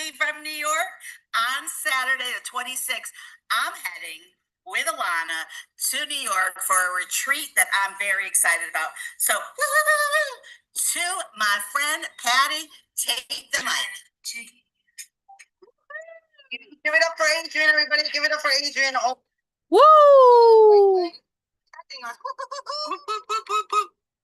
Patty from New York. On Saturday, the 26th, I'm heading with Alana to New York for a retreat that I'm very excited about. So, to my friend Patty, take the mic. Give it up for Adrian, everybody. Give it up for Adrian. Oh. Woo!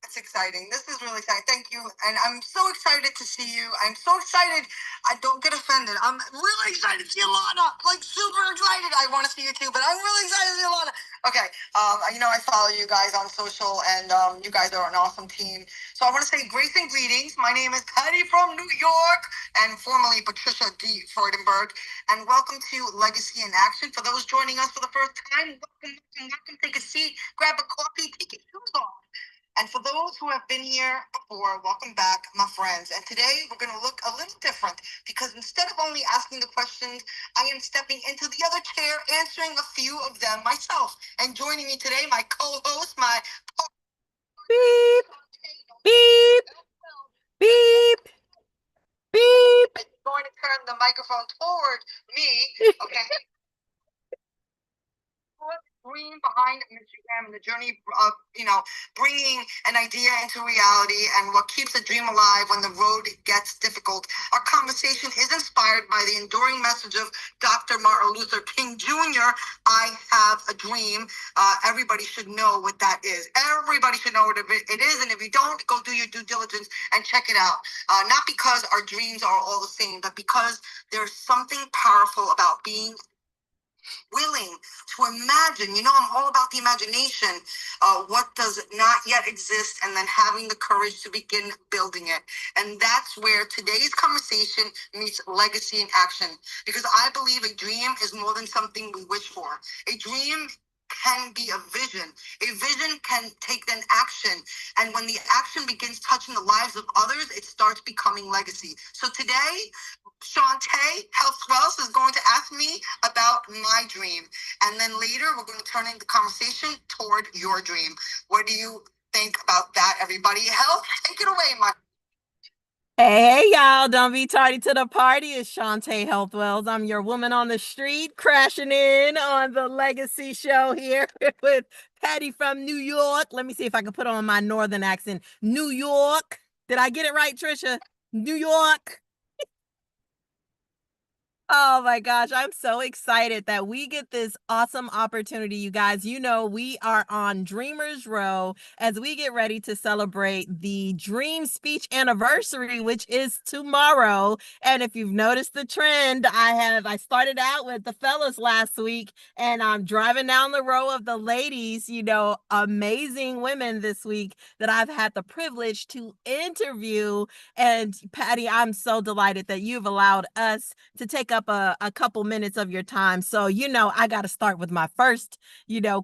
It's exciting. This is really exciting. Thank you. And I'm so excited to see you. I'm so excited. I don't get offended. I'm really excited to see Alana. Like, super excited. I want to see you too, but I'm really excited to see Alana. Okay. I follow you guys on social, and you guys are an awesome team. So I want to say grace and greetings. My name is Patty from New York, and formerly Patricia D. Freudenberg. And welcome to Legacy in Action. For those joining us for the first time, welcome. Take a seat, grab a coffee, take your shoes off. And for those who have been here before, welcome back, my friends. And today we're going to look a little different because instead of only asking the questions, I am stepping into the other chair, answering a few of them myself. And joining me today, my co-host, my beep, beep, beep, beep. I'm going to turn the microphone toward me, okay? Dream behind Instagram and the journey of, bringing an idea into reality and what keeps a dream alive when the road gets difficult. Our conversation is inspired by the enduring message of Dr. Martin Luther King Jr., I have a dream. Everybody should know what that is. Everybody should know what it is. And if you don't, go do your due diligence and check it out. Not because our dreams are all the same, but because there's something powerful about being willing to imagine. I'm all about the imagination, what does not yet exist, and then having the courage to begin building it. And that's where today's conversation meets legacy in action, because I believe a dream is more than something we wish for. A dream can be a vision. A vision can take an action. And when the action begins touching the lives of others, it starts becoming legacy. So today, Shawnte Health Wells is going to ask me about my dream. And then later, we're going to turn the conversation toward your dream. What do you think about that, everybody? Health, take it away, my. Hey, y'all, don't be tardy to the party. It's Shawnte Health Wells. I'm your woman on the street, crashing in on the Legacy Show here with Patty from New York. Let me see if I can put on my northern accent. New York. Did I get it right, Trisha? New York. Oh my gosh, I'm so excited that we get this awesome opportunity, you guys. We are on Dreamers Row as we get ready to celebrate the Dream Speech Anniversary, which is tomorrow. And if you've noticed the trend, I started out with the fellas last week, and I'm driving down the row of the ladies, amazing women this week that I've had the privilege to interview. And Patty, I'm so delighted that you've allowed us to take up a couple minutes of your time. So, I got to start with my first,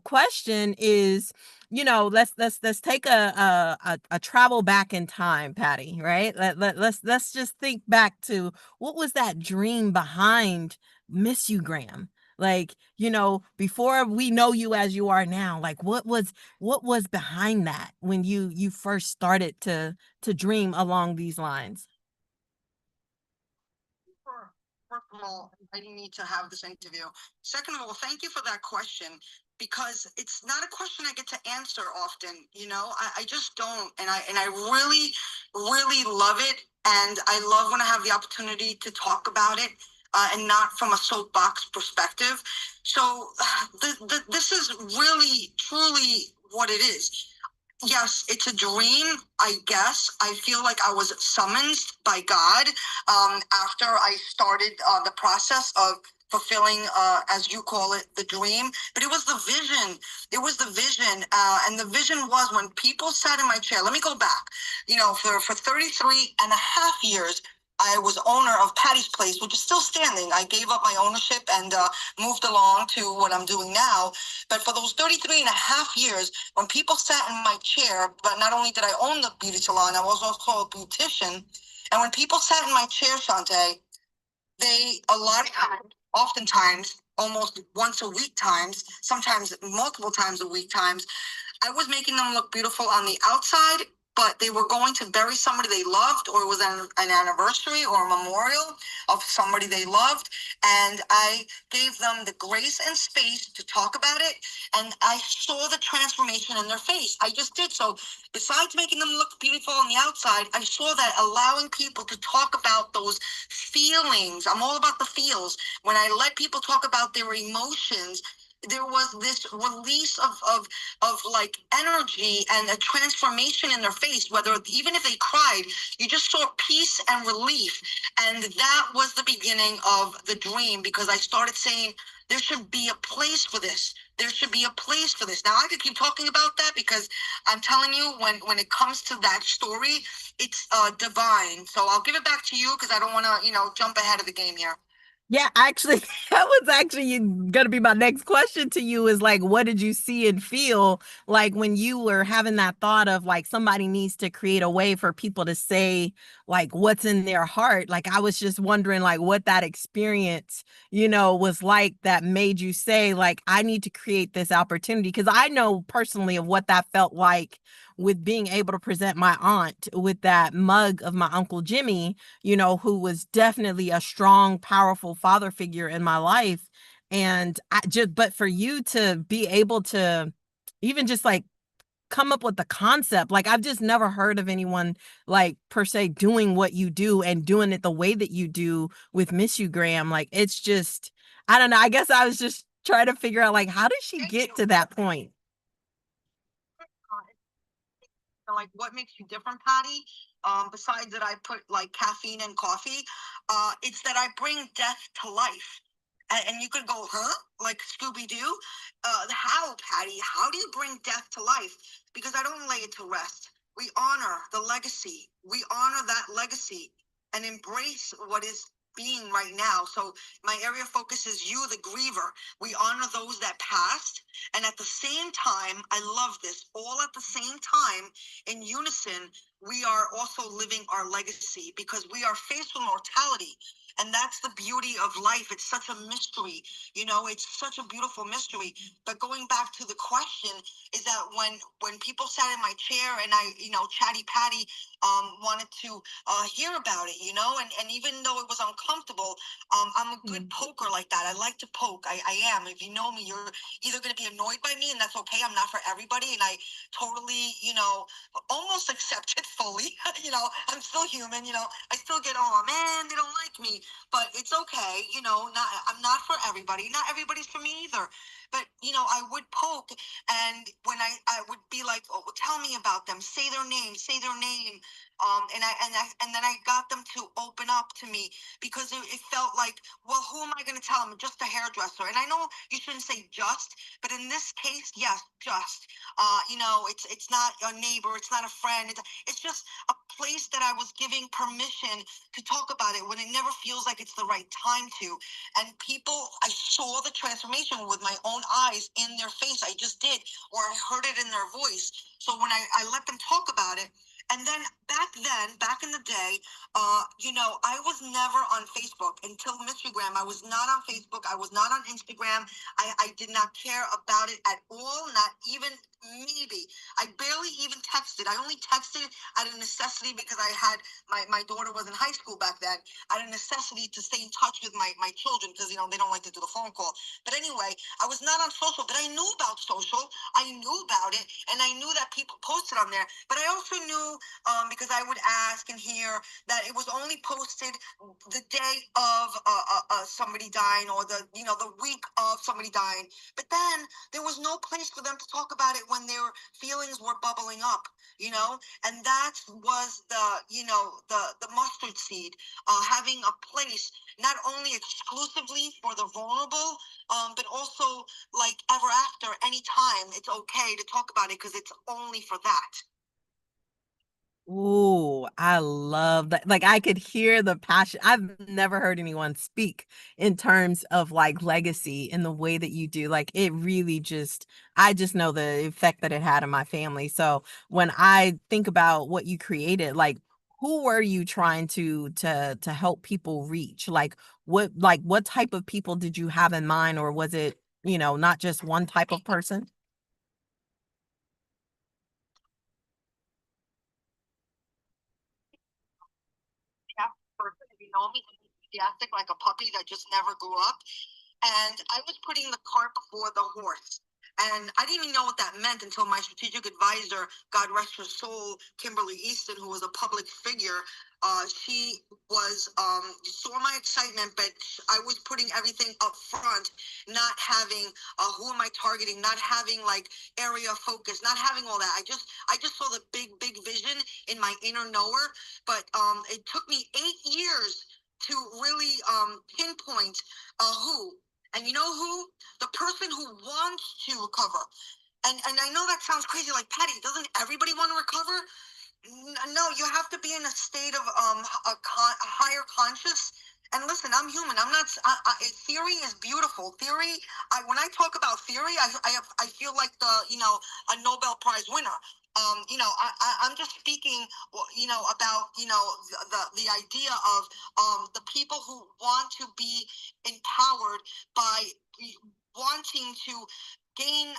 question is, let's take a travel back in time, Patty, right? Let's just think back to what was that dream behind Miss You Graham? Like, before we know you as you are now, like what was behind that when you first started to dream along these lines? First of all, I need to have this interview. Second of all, thank you for that question, because it's not a question I get to answer often. I just don't, and I really, really love it, and I love when I have the opportunity to talk about it, and not from a soapbox perspective. So this is really, truly what it is. Yes, it's a dream, I guess. I feel like I was summoned by God after I started the process of fulfilling, as you call it, the dream. But it was the vision. It was the vision. And the vision was when people sat in my chair. Let me go back. For 33 and a half years, I was owner of Patty's Place, which is still standing. I gave up my ownership and moved along to what I'm doing now. But for those 33 and a half years, when people sat in my chair, but not only did I own the beauty salon, I was also a beautician. And when people sat in my chair, Shawnte, oftentimes, almost once a week times, sometimes multiple times a week times, I was making them look beautiful on the outside but they were going to bury somebody they loved, or it was an anniversary or a memorial of somebody they loved. And I gave them the grace and space to talk about it. And I saw the transformation in their face. I just did. So besides making them look beautiful on the outside, I saw that allowing people to talk about those feelings. I'm all about the feels. When I let people talk about their emotions, there was this release of like energy and a transformation in their face. Whether even if they cried, you just saw peace and relief. And that was the beginning of the dream, because I started saying there should be a place for this. There should be a place for this. Now I could keep talking about that, because I'm telling you, when it comes to that story, it's divine. So I'll give it back to you, because I don't want to, jump ahead of the game here. Yeah, actually, that was actually gonna be my next question to you is like, what did you see and feel like when you were having that thought of like somebody needs to create a way for people to say like what's in their heart? Like, I was just wondering like what that experience, was like that made you say like, I need to create this opportunity. Because I know personally of what that felt like with being able to present my aunt with that mug of my Uncle Jimmy, who was definitely a strong, powerful father figure in my life. And but for you to be able to even just like come up with the concept, like I've just never heard of anyone like per se doing what you do and doing it the way that you do with Miss You Graham. Like it's just, I don't know. I guess I was just trying to figure out like, how did she Thank get you. to that point? Like, what makes you different, Patty? Besides that I put like caffeine in coffee, it's that I bring death to life. And you could go, huh? Like Scooby Doo? How, Patty? How do you bring death to life? Because I don't lay it to rest. We honor the legacy. We honor that legacy and embrace what is being right now. So my area of focus is you, the griever. We honor those that passed. And at the same time, I love this, all at the same time, in unison, we are also living our legacy, because we are faced with mortality. And that's the beauty of life. It's such a mystery, it's such a beautiful mystery. But going back to the question, is that when people sat in my chair and I, Chatty Patty wanted to hear about it, and even though it was uncomfortable, I'm a good poker like that. I like to poke. I am. If you know me, you're either going to be annoyed by me, and that's okay. I'm not for everybody, and I totally, almost accept it fully. I'm still human. I still get, oh man, they don't like me, but it's okay. I'm not for everybody. Not everybody's for me either. But I would poke, and when I would be like, oh, well, tell me about them. Say their name. Say their name. And then I got them to open up to me, because it felt like, well, who am I going to tell them? Just a hairdresser. And I know you shouldn't say just, but in this case, yes, just. It's not a neighbor, it's not a friend. It's just a place that I was giving permission to talk about it when it never feels like it's the right time to. And people, I saw the transformation with my own eyes in their face. I just did, or I heard it in their voice. So when I let them talk about it, and then back in the day, I was never on Facebook until Instagram. I was not on Facebook. I was not on Instagram. I did not care about it at all. Not even maybe. I barely even texted. I only texted out of necessity, because I had my daughter was in high school back then. Out of necessity to stay in touch with my children, because they don't like to do the phone call. But anyway, I was not on social, but I knew about social. I knew about it, and I knew that people posted on there. But I also knew, because I would ask and hear, that it was only posted the day of somebody dying, or the week of somebody dying. But then there was no place for them to talk about it when their feelings were bubbling up, and that was the mustard seed, having a place not only exclusively for the vulnerable, but also like ever after, anytime it's okay to talk about it, because it's only for that. Ooh, I love that. Like I could hear the passion. I've never heard anyone speak in terms of like legacy in the way that you do. Like it really just, I just know the effect that it had on my family. So when I think about what you created, who were you trying to help people reach? Like what type of people did you have in mind, or was it, not just one type of person? if you know me, I'm enthusiastic like a puppy that just never grew up. And I was putting the cart before the horse. And I didn't even know what that meant until my strategic advisor, God rest her soul, Kimberly Easton, who was a public figure, she was saw my excitement, but I was putting everything up front, not having who am I targeting, not having like area of focus, not having all that. I just saw the big vision in my inner knower. But it took me 8 years to really pinpoint who. And you know who? The person who wants to recover. And I know that sounds crazy, like Patty, doesn't everybody want to recover? No, you have to be in a state of a higher conscious. And listen, I'm human. I'm not. Theory is beautiful. Theory. When I talk about theory, I feel like a Nobel Prize winner. I'm just speaking, about the idea of the people who want to be empowered by wanting to gain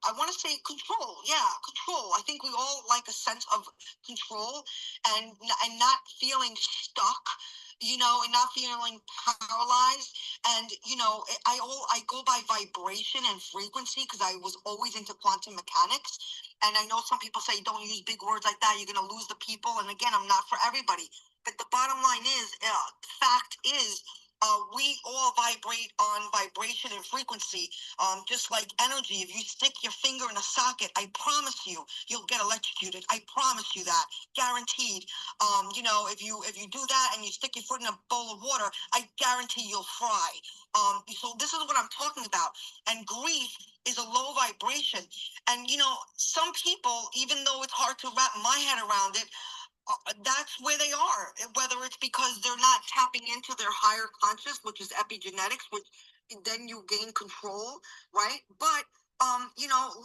I want to say control. Yeah, control. I think we all like a sense of control and not feeling stuck, and not feeling paralyzed. And I go by vibration and frequency because I was always into quantum mechanics. And I know some people say don't use big words like that. You're gonna lose the people. And again, I'm not for everybody. But the bottom line is, fact is, we all vibrate on vibration and frequency, just like energy. If you stick your finger in a socket, I promise you, you'll get electrocuted. I promise you that, guaranteed. If you do that and you stick your foot in a bowl of water, I guarantee you'll fry. So this is what I'm talking about. And grief is a low vibration. And some people, even though it's hard to wrap my head around it, that's where they are. Whether it's because they're not tapping into their higher conscious, which is epigenetics, which then you gain control, right? But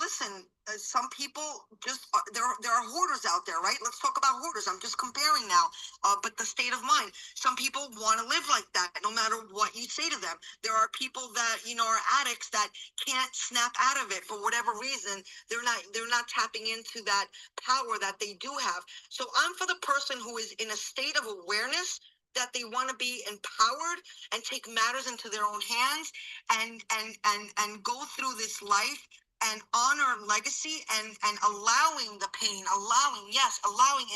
listen, some people just there are hoarders out there, right? Let's talk about hoarders. I'm just comparing now, but the state of mind. Some people want to live like that, no matter what you say to them. There are people that are addicts that can't snap out of it for whatever reason. They're not tapping into that power that they do have. So I'm for the person who is in a state of awareness that they want to be empowered and take matters into their own hands and go through this life and honor legacy and allowing the pain,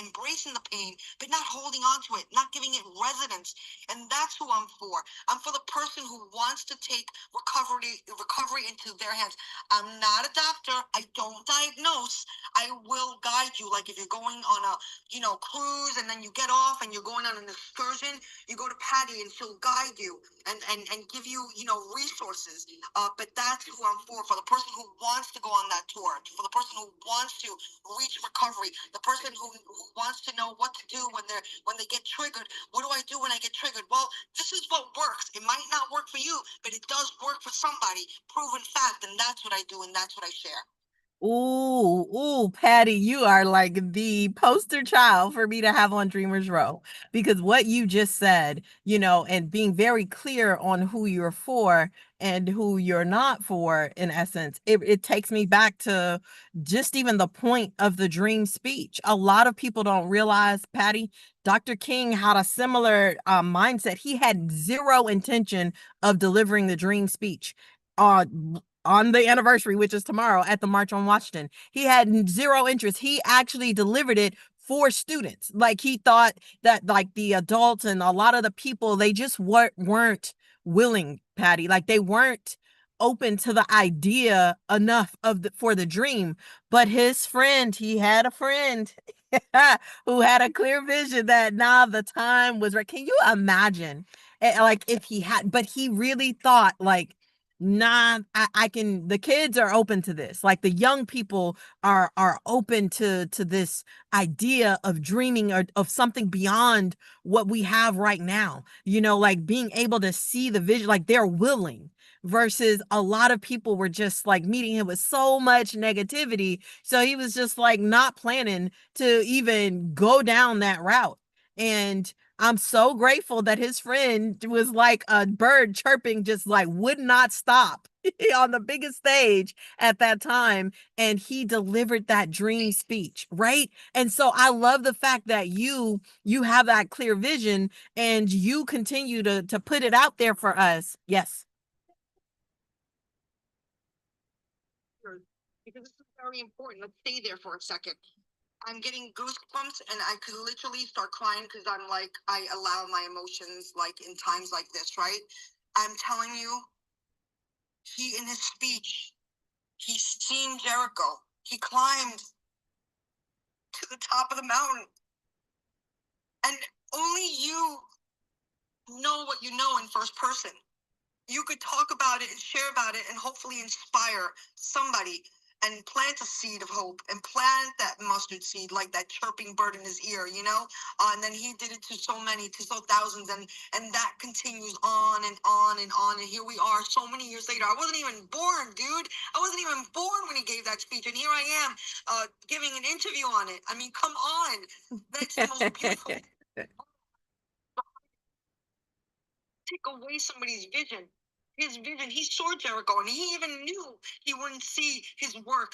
embracing the pain, but not holding on to it, not giving it residence. And that's who I'm for. I'm for the person who wants to take recovery into their hands. I'm not a doctor. I don't diagnose. I will guide you. Like if you're going on a cruise and then you get off and you're going on an excursion, you go to Patty and she'll guide you and give you resources. But that's who I'm for the person who wants to go on that tour, for the person who wants to reach recovery, the person who wants to know what to do when they get triggered. What do I do when I get triggered? Well, this is what works. It might not work for you, but it does work for somebody. Proven fact, and that's what I do and that's what I share. Ooh, ooh, Patty, you are like the poster child for me to have on Dreamers Row because what you just said, and being very clear on who you're for and who you're not for, in essence, it takes me back to just even the point of the dream speech. A lot of people don't realize, Patty, Dr. King had a similar mindset. He had zero intention of delivering the dream speech. Uh, on the anniversary, which is tomorrow at the March on Washington. He had zero interest. He actually delivered it for students. Like he thought that like the adults and a lot of the people, they just weren't willing, Patty. Like they weren't open to the idea enough for the dream. But his friend, he had a friend who had a clear vision that the time was right. Can you imagine? Like if he had, but he really thought like I can, the kids are open to this. Like the young people are open to this idea of dreaming or of something beyond what we have right now. Like being able to see the vision, like they're willing versus a lot of people were just like meeting him with so much negativity. So he was just like not planning to even go down that route. And I'm so grateful that his friend was like a bird chirping, just like would not stop on the biggest stage at that time. And he delivered that dream speech, right? And so I love the fact that you have that clear vision and you continue to put it out there for us. Yes. Because this is very important. Let's stay there for a second. I'm getting goosebumps and I could literally start crying because I'm like, I allow my emotions like in times like this, right? I'm telling you, he in his speech, he seen Jericho. He climbed to the top of the mountain. And only you know what you know in first person. You could talk about it and share about it and hopefully inspire somebody and plant a seed of hope and plant that mustard seed like that chirping bird in his ear, and then he did it to so many, to so thousands, and that continues on and on and on, and here we are so many years later. I wasn't even born, dude. I wasn't even born when he gave that speech, and here I am giving an interview on it. I mean, come on. That's the most beautiful. Take away somebody's vision. His vision, he saw Jericho, and he even knew he wouldn't see his work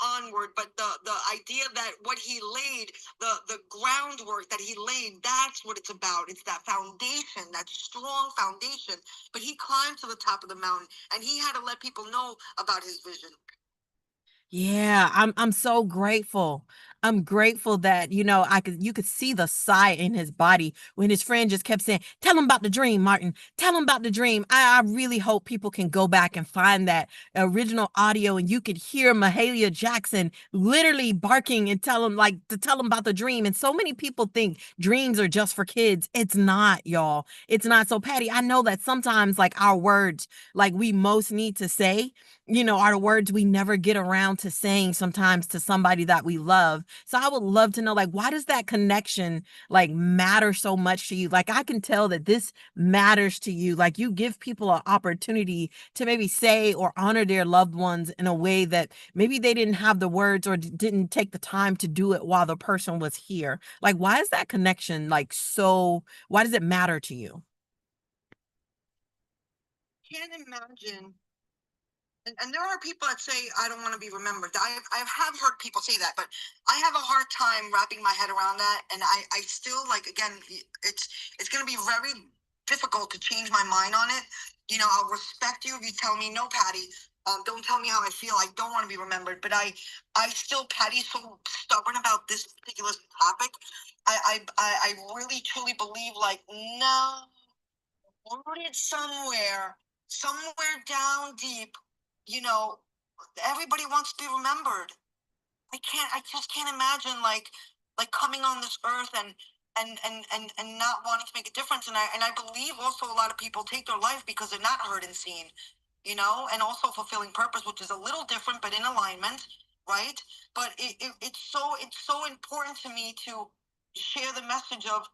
onward. But the idea that what he laid, the groundwork that he laid, that's what it's about. It's that foundation, that strong foundation. But he climbed to the top of the mountain, and he had to let people know about his vision. Yeah, I'm so grateful. I'm grateful that, you could see the sigh in his body when his friend just kept saying, "Tell him about the dream, Martin. Tell him about the dream." I really hope people can go back and find that original audio and you could hear Mahalia Jackson literally barking and tell him like to tell him about the dream. And so many people think dreams are just for kids. It's not, y'all. It's not. So Patty, I know that sometimes like our words like we most need to say are the words we never get around to saying sometimes to somebody that we love. So I would love to know, like, why does that connection like matter so much to you? Like, I can tell that this matters to you. Like, you give people an opportunity to maybe say or honor their loved ones in a way that maybe they didn't have the words or didn't take the time to do it while the person was here. Like, why is that connection like so? Why does it matter to you? Can't imagine. And there are people that say I don't want to be remembered. I have heard people say that, but I have a hard time wrapping my head around that. And I still like, again, it's going to be very difficult to change my mind on it. I'll respect you if you tell me no, Patty. Don't tell me how I feel. I don't want to be remembered, but I still, Patty's so stubborn about this particular topic. I really truly believe like no, rooted somewhere down deep, you know, everybody wants to be remembered. I just can't imagine like coming on this earth and not wanting to make a difference. And I believe also a lot of people take their life because they're not heard and seen, and also fulfilling purpose, which is a little different but in alignment, right? But it's so important to me to share the message of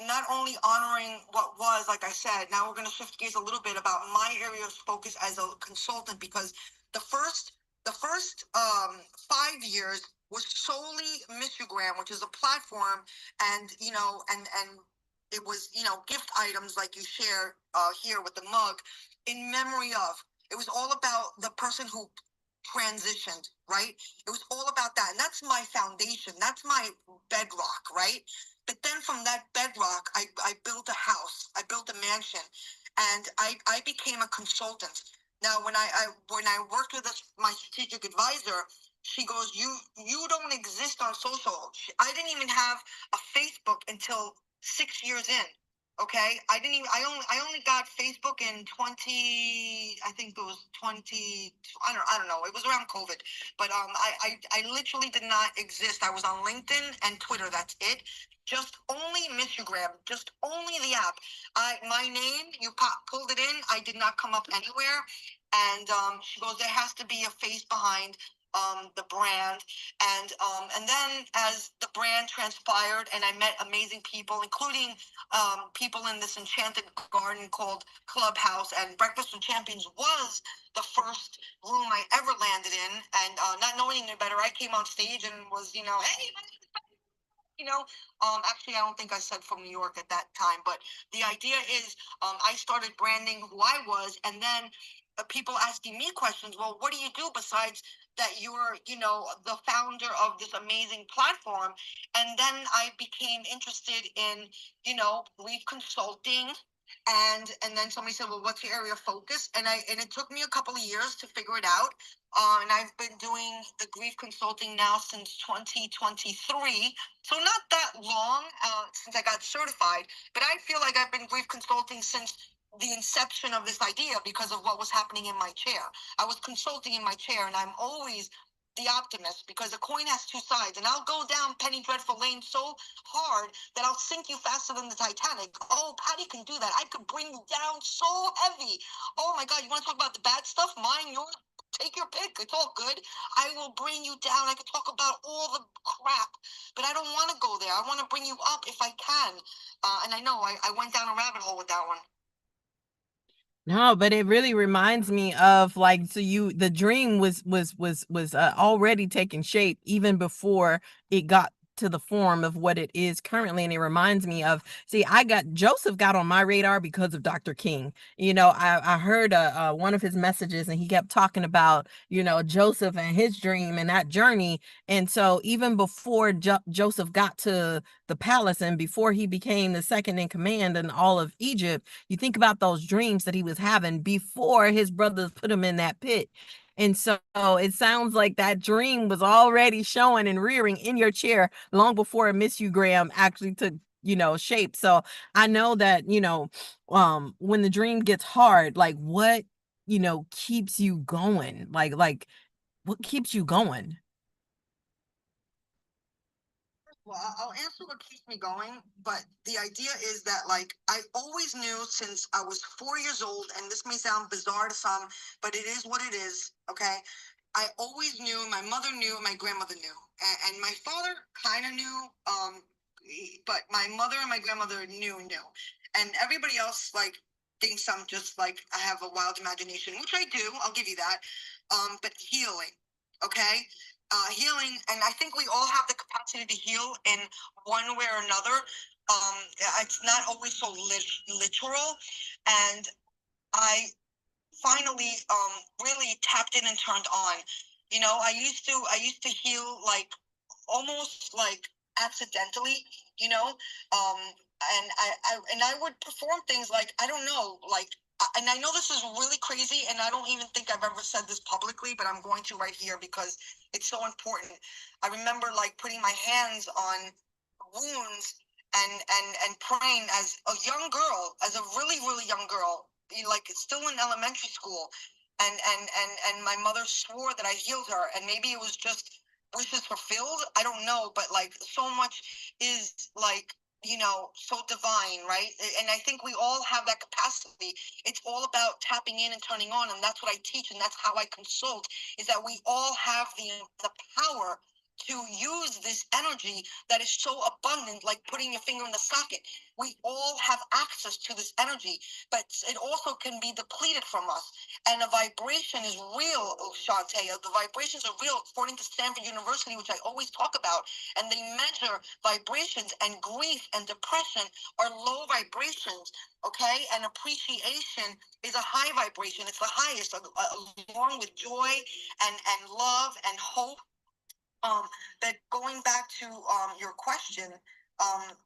not only honoring what was, like I said. Now we're going to shift gears a little bit about my area of focus as a consultant, because the first 5 years was solely Missugram, which is a platform, and it was gift items like you share here with the mug in memory of. It was all about the person who transitioned, right? It was all about that, and that's my foundation. That's my bedrock, right? But then from that bedrock, I built a house. I built a mansion, and I became a consultant. Now, when I worked with my strategic advisor, she goes, "You don't exist on social." I didn't even have a Facebook until 6 years in. Okay, I didn't even. I only got Facebook in 20. I think it was 20. I don't know. It was around COVID, but I literally did not exist. I was on LinkedIn and Twitter. That's it. Just only Instagram. Just only the app. My name, pulled it in. I did not come up anywhere. And she goes, there has to be a face behind the brand. And then as the brand transpired, and I met amazing people, including people in this enchanted garden called Clubhouse, and Breakfast with Champions was the first room I ever landed in. And not knowing any better, I came on stage and was, hey, Actually, I don't think I said from New York at that time, but the idea is, I started branding who I was, and then people asking me questions. Well, what do you do besides that? You're, the founder of this amazing platform, and then I became interested in, brief consulting. And then somebody said, well, what's your area of focus? And it took me a couple of years to figure it out. And I've been doing the grief consulting now since 2023, so not that long, since I got certified, but I feel like I've been grief consulting since the inception of this idea because of what was happening in my chair. I was consulting in my chair, and I'm always the optimist because a coin has two sides, and I'll go down Penny Dreadful Lane so hard that I'll sink you faster than the Titanic. Oh, Patty can do that. I could bring you down so heavy. Oh my God, you want to talk about the bad stuff? Mine, yours, take your pick. It's all good. I will bring you down. I could talk about all the crap, but I don't want to go there. I want to bring you up if I can. And I know I went down a rabbit hole with that one. No, but it really reminds me of like, so you, the dream was already taking shape even before it got to the form of what it is currently. And it reminds me of, see, Joseph got on my radar because of Dr. King. I heard one of his messages, and he kept talking about, Joseph and his dream and that journey. And so even before Joseph got to the palace, and before he became the second in command in all of Egypt, you think about those dreams that he was having before his brothers put him in that pit. And so it sounds like that dream was already showing and rearing in your chair long before Miss You Graham actually took, shape. So I know that, when the dream gets hard, like what, keeps you going? Like what keeps you going? Well, I'll answer what keeps me going, but the idea is that, like, I always knew since I was 4 years old, and this may sound bizarre to some, but it is what it is, okay? I always knew, my mother knew, my grandmother knew, and my father kind of knew, but my mother and my grandmother knew. And everybody else, like, thinks I'm just like, I have a wild imagination, which I do, I'll give you that. But healing, okay? Healing, and I think we all have the capacity to heal in one way or another. It's not always so literal, and I finally really tapped in and turned on. I used to heal like almost like accidentally, you know, and I would perform things like, I don't know, like, and I know this is really crazy, and I don't even think I've ever said this publicly, but I'm going to right here because it's so important. I remember like putting my hands on wounds and praying as a young girl, as a really really young girl, like still in elementary school, and my mother swore that I healed her, and maybe it was just wishes fulfilled. I don't know, but like so much is like, so divine, right? And I think we all have that capacity. It's all about tapping in and turning on, and that's what I teach, and that's how I consult. Is that we all have the power to use this energy that is so abundant, like putting your finger in the socket. We all have access to this energy, but it also can be depleted from us. And the vibration is real, Shawnte. The vibrations are real according to Stanford University, which I always talk about. And they measure vibrations, and grief and depression are low vibrations, okay? And appreciation is a high vibration. It's the highest, along with joy and love and hope. Um, but going back to your question,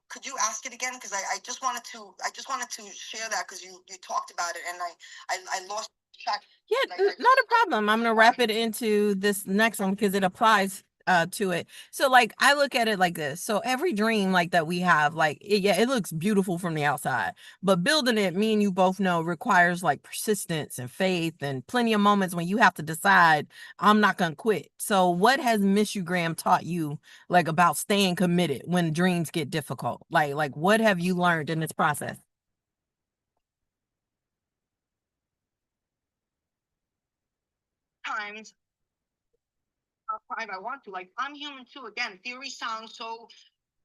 could you ask it again? Because I just wanted to share that because you talked about it, and I lost track. Yeah, not a problem. I'm gonna wrap it into this next one because it applies to it. So like I look at it like this. So every dream like that we have, like yeah, it looks beautiful from the outside, but building it, me and you both know, requires like persistence and faith and plenty of moments when you have to decide, I'm not gonna quit. So what has Miss You Graham taught you like about staying committed when dreams get difficult? Like what have you learned in this process? Times I'll cry if I want to. Like, I'm human too. Again, theory sounds so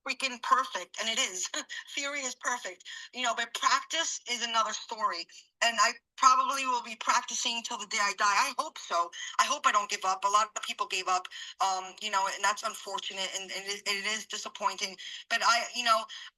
freaking perfect, and it is. Theory is perfect, but practice is another story. and I probably will be practicing till the day I die. I hope so. I hope I don't give up. A lot of people gave up, and that's unfortunate, and it is disappointing. But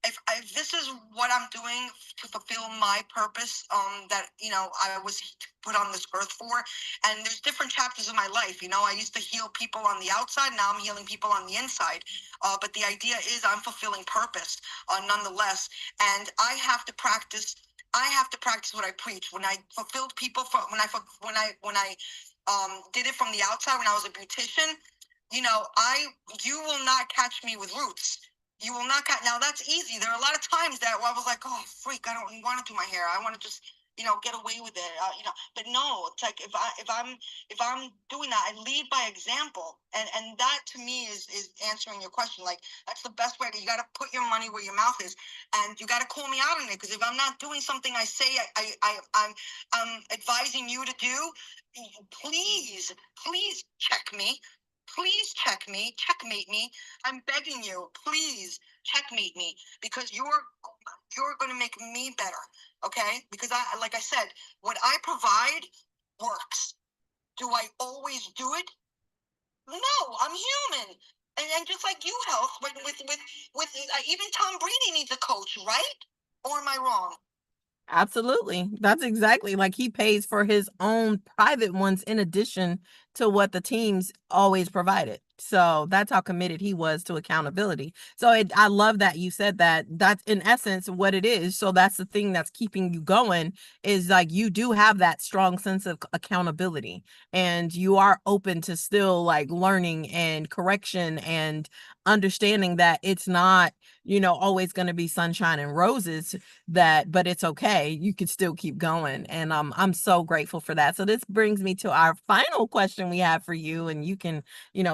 if this is what I'm doing to fulfill my purpose, that I was put on this earth for, and there's different chapters of my life. I used to heal people on the outside. Now I'm healing people on the inside. But the idea is I'm fulfilling purpose, nonetheless, and I have to practice what I preach. When I fulfilled people when I did it from the outside when I was a beautician, you will not catch me with roots. You will not catch. Now that's easy. There are a lot of times that I was like, oh freak, I don't want to do my hair. I want to just get away with it. But no, it's like if I'm doing that, I lead by example, and that to me is answering your question. Like that's the best way. You got to put your money where your mouth is, and you got to call me out on it. Because if I'm not doing something I say I'm advising you to do, please check me. Please check me, checkmate me. I'm begging you, please checkmate me, because you're going to make me better, okay? Because like I said, what I provide works. Do I always do it? No, I'm human. And just like you, Health, with even Tom Brady needs a coach, right? Or am I wrong? Absolutely. That's exactly like he pays for his own private ones in addition to what the teams always provided. So that's how committed he was to accountability. So I love that you said that. That's in essence what it is. So that's the thing that's keeping you going is like you do have that strong sense of accountability and you are open to still like learning and correction and understanding that it's not, always going to be sunshine and roses but it's okay. You can still keep going. And I'm so grateful for that. So this brings me to our final question we have for you. And you can,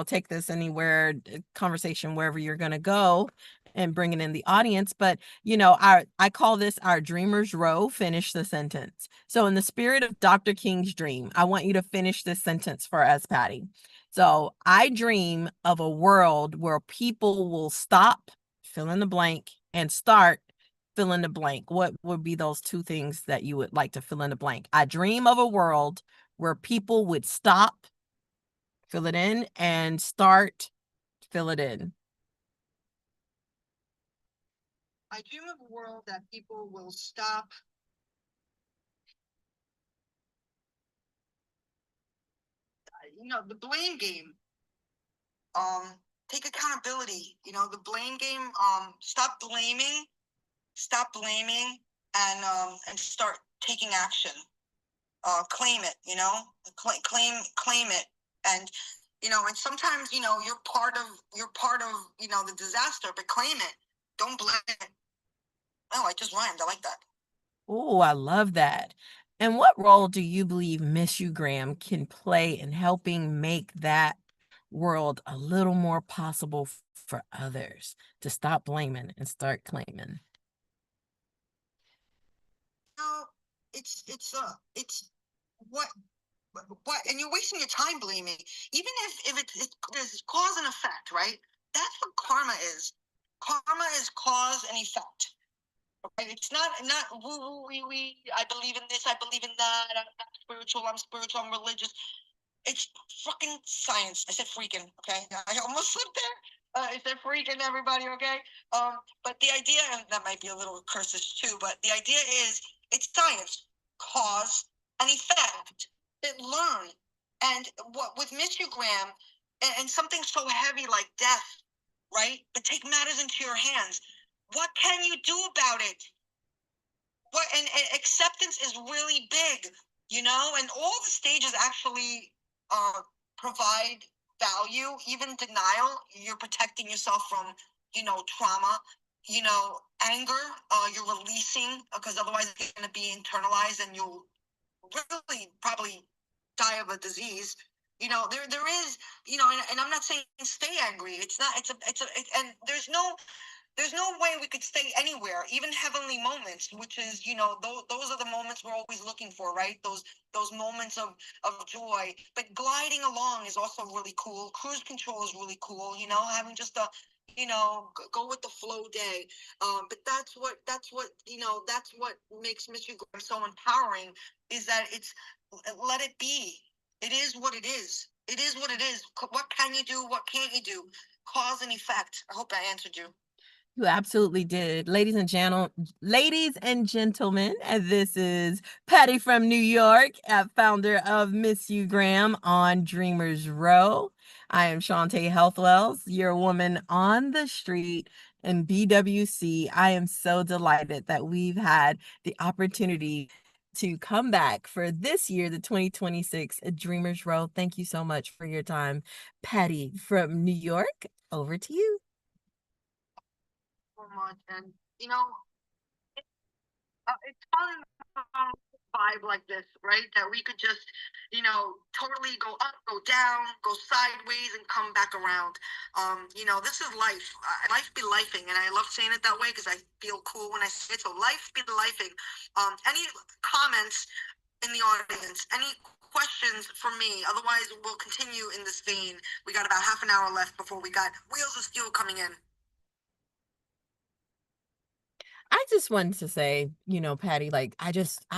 take this anywhere, conversation, wherever you're going to go and bring it in the audience. But, I call this our dreamer's row, finish the sentence. So in the spirit of Dr. King's dream, I want you to finish this sentence for us, Patty. So I dream of a world where people will stop, fill in the blank, and start fill in the blank. What would be those two things that you would like to fill in the blank? I dream of a world where people would stop, fill it in, and start, fill it in. I dream of a world that people will stop, the blame game. Take accountability. The blame game. Stop blaming, and start taking action. Claim it. Claim it, and sometimes you're part of the disaster, but claim it. Don't blame it. Oh, I just rhymed. I like that. Oh, I love that. And what role do you believe Miss You Graham can play in helping make that world a little more possible for others to stop blaming and start claiming? No, it's what and you're wasting your time blaming. Even if there's cause and effect, right? That's what karma is. Karma is cause and effect. Right? It's not woo woo wee wee. I believe in this. I believe in that. I'm not spiritual. I'm spiritual. I'm religious. It's fucking science. I said freaking. Okay, I almost slipped there. I said freaking, everybody. Okay. But the idea, and that might be a little cursive too, but the idea is it's science, cause and effect. That learn, and what with Mr. Graham, and something so heavy like death, right? But take matters into your hands. What can you do about it? And acceptance is really big, and all the stages actually provide value. Even denial, you're protecting yourself from trauma, anger, you're releasing, because otherwise it's going to be internalized and you'll really probably die of a disease. There is, and I'm not saying stay angry. It's not. And there's no way we could stay anywhere, even heavenly moments, which is, those are the moments we're always looking for, right? Those moments of joy. But gliding along is also really cool. Cruise control is really cool, having just a, go with the flow day. But that's what makes Mystery Graham so empowering, is that it's, let it be. It is what it is. It is what it is. What can you do? What can't you do? Cause and effect. I hope I answered you. You absolutely did. Ladies and gentlemen, this is Patty from New York, founder of Miss You Graham on Dreamers Row. I am Shawnte Health Wells, your woman on the street in BWC. I am so delighted that we've had the opportunity to come back for this year, the 2026 Dreamers Row. Thank you so much for your time, Patty from New York. Over to you. So much, and you know, it's fun vibe like this, right? That we could just, totally go up, go down, go sideways, and come back around. This is life. Life be lifing, and I love saying it that way because I feel cool when I say it. So life be lifing. Any comments in the audience? Any questions for me? Otherwise, we'll continue in this vein. We got about half an hour left before we got Wheels of Steel coming in. I just wanted to say, Patty, like I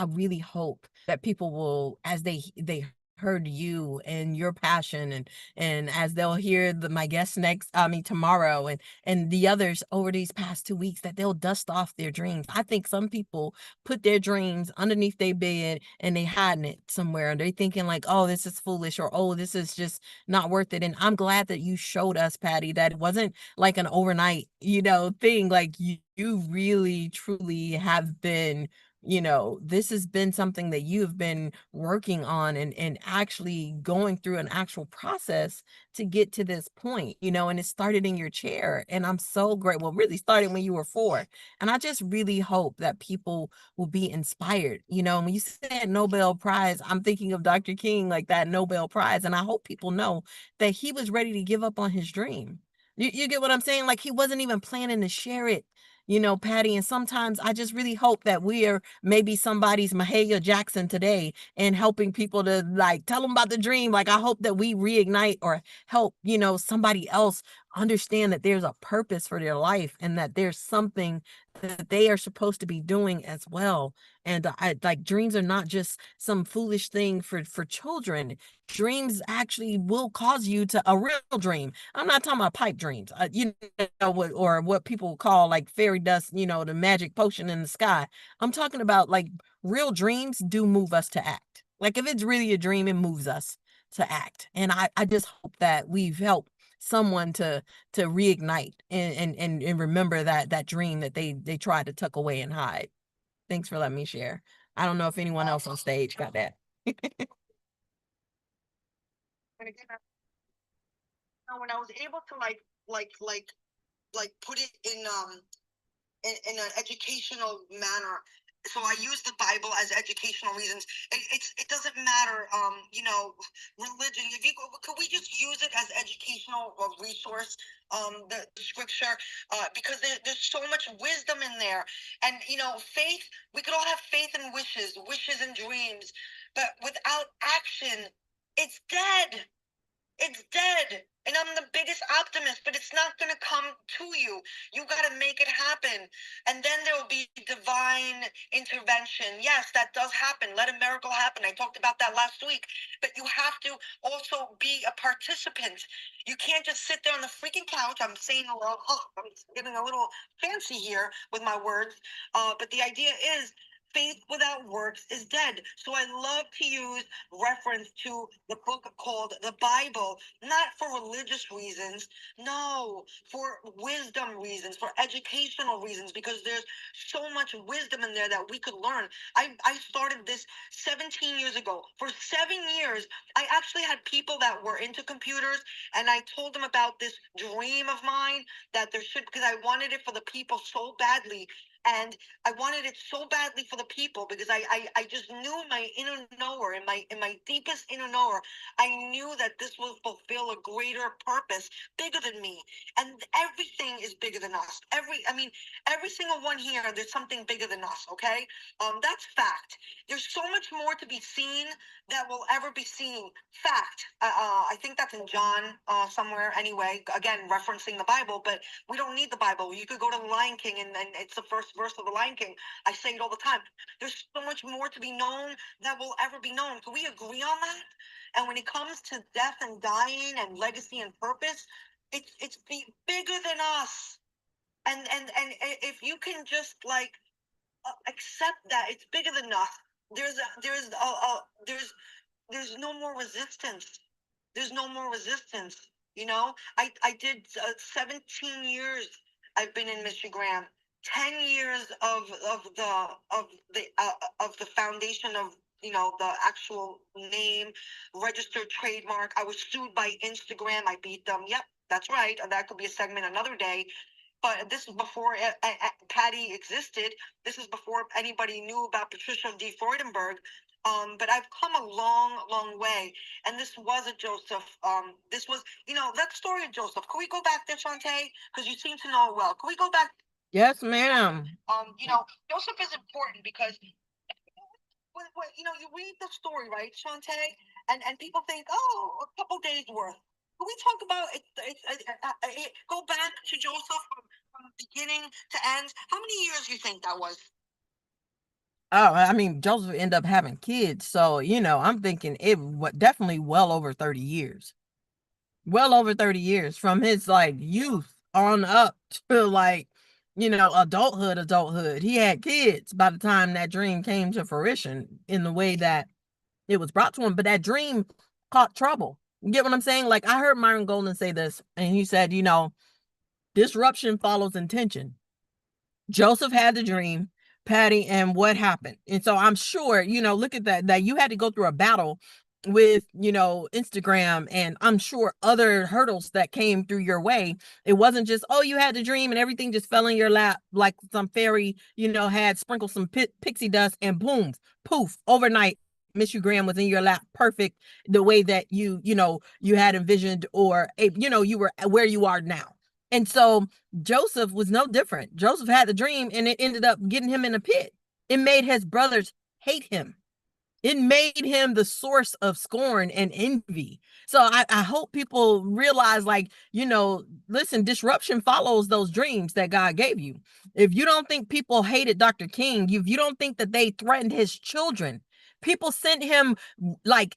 really hope that people will, as they heard you and your passion, and as they'll hear my guest next, I mean tomorrow, and the others over these past 2 weeks, that they'll dust off their dreams. I think some people put their dreams underneath their bed and they hiding it somewhere, and they're thinking like, oh, this is foolish, or oh, this is just not worth it. And I'm glad that you showed us, Patty, that it wasn't like an overnight, thing. Like you really truly have been, this has been something that you've been working on, and actually going through an actual process to get to this point, and it started in your chair. And I'm so great. Well, really started when you were 4. And I just really hope that people will be inspired. When you said Nobel Prize, I'm thinking of Dr. King, like that Nobel Prize. And I hope people know that he was ready to give up on his dream. You get what I'm saying? Like he wasn't even planning to share it, Patty. And sometimes I just really hope that we are maybe somebody's Mahalia Jackson today, and helping people to like tell them about the dream. Like I hope that we reignite or help, somebody else understand that there's a purpose for their life, and that there's something that they are supposed to be doing as well. And I like dreams are not just some foolish thing for children. Dreams actually will cause you to a real dream. I'm not talking about pipe dreams, or what people call like fairy dust, the magic potion in the sky. I'm talking about like real dreams do move us to act. Like if it's really a dream, it moves us to act. And I just hope that we've helped someone to reignite and remember that dream that they tried to tuck away and hide. Thanks for letting me share. I don't know if anyone else on stage got that. When I was able to put it in an educational manner. So I use the Bible as educational reasons. It doesn't matter, religion. If you could we just use it as educational resource, the scripture, because there's so much wisdom in there, and faith. We could all have faith and wishes and dreams, but without action, it's dead. It's dead. And I'm the biggest optimist, but it's not going to come to you. You got to make it happen. And then there will be divine intervention. Yes, that does happen. Let a miracle happen. I talked about that last week. But you have to also be a participant. You can't just sit there on the freaking couch. I'm saying a little, I'm getting a little fancy here with my words. But the idea is, faith without works is dead. So I love to use reference to the book called the Bible, not for religious reasons, no, for wisdom reasons, for educational reasons, because there's so much wisdom in there that we could learn. I started this 17 years ago. For 7 years, I actually had people that were into computers, and I told them about this dream of mine that there should, because I wanted it for the people so badly. And I wanted it so badly for the people because I just knew my inner knower, in my deepest inner knower, I knew that this will fulfill a greater purpose bigger than me. And everything is bigger than us. Every single one here, there's something bigger than us, okay? That's fact. There's so much more to be seen that will ever be seen. Fact. I think that's in John somewhere anyway, again, referencing the Bible, but we don't need the Bible. You could go to the Lion King, and it's the first verse of the Lion King. I say it all the time. There's so much more to be known that will ever be known. Can we agree on that? And when it comes to death and dying and legacy and purpose, it's bigger than us. And if you can just like accept that it's bigger than us, there's no more resistance. There's no more resistance. You know, I did 17 years. I've been in Mr. Graham. 10 years of the foundation of, you know, the actual name, registered trademark. I was sued by Instagram. I beat them. Yep, that's right. That could be a segment another day. But this is before Patty existed. This is before anybody knew about Patricia D. Freudenberg. But I've come a long, long way. And this was a Joseph. This was, you know, that story of Joseph. Can we go back there, Shawnte? Because you seem to know it well. Can we go back? Yes, ma'am. You know, Joseph is important because when you know, you read the story, right, Shawnte, and people think, oh, a couple days worth. Can we talk about it? Go back to Joseph from beginning to end. How many years do you think that was? Oh, I mean, Joseph ended up having kids, so you know, I'm thinking it definitely well over 30 years. Well over 30 years from his like youth on up to like, you know, adulthood. He had kids by the time that dream came to fruition in the way that it was brought to him. But that dream caught trouble. You get what I'm saying? Like I heard Myron Golden say this, and he said, you know, disruption follows intention. Joseph had the dream, Patty, and what happened? And so I'm sure, you know, look at that you had to go through a battle with, you know, Instagram, and I'm sure other hurdles that came through your way. It wasn't just, oh, you had the dream and everything just fell in your lap like some fairy, you know, had sprinkled some pixie dust and boom, poof, overnight. Miss You Graham was in your lap, perfect, the way that you know, you had envisioned, or you know, you were where you are now. And so Joseph was no different. Joseph had the dream, and it ended up getting him in a pit. It made his brothers hate him. It made him the source of scorn and envy. So I hope people realize, like, you know, listen, disruption follows those dreams that God gave you. If you don't think people hated Dr. King, if you don't think that they threatened his children, people sent him like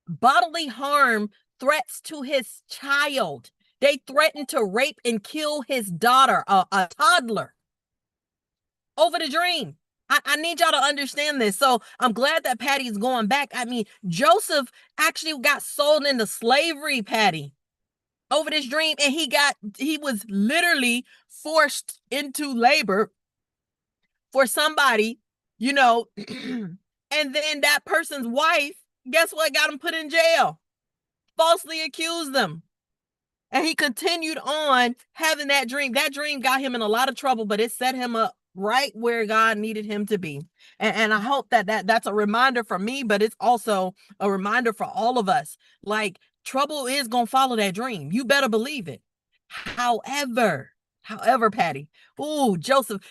bodily harm threats to his child. They threatened to rape and kill his daughter, a toddler, over the dream. I need y'all to understand this. So I'm glad that Patty's going back. I mean, Joseph actually got sold into slavery, Patty, over this dream. And he was literally forced into labor for somebody, you know, and then that person's wife, guess what, got him put in jail, falsely accused them. And he continued on having that dream. That dream got him in a lot of trouble, but it set him up right where God needed him to be. And I hope that's a reminder for me, but it's also a reminder for all of us. Like, trouble is going to follow that dream. You better believe it. However, Patty, Joseph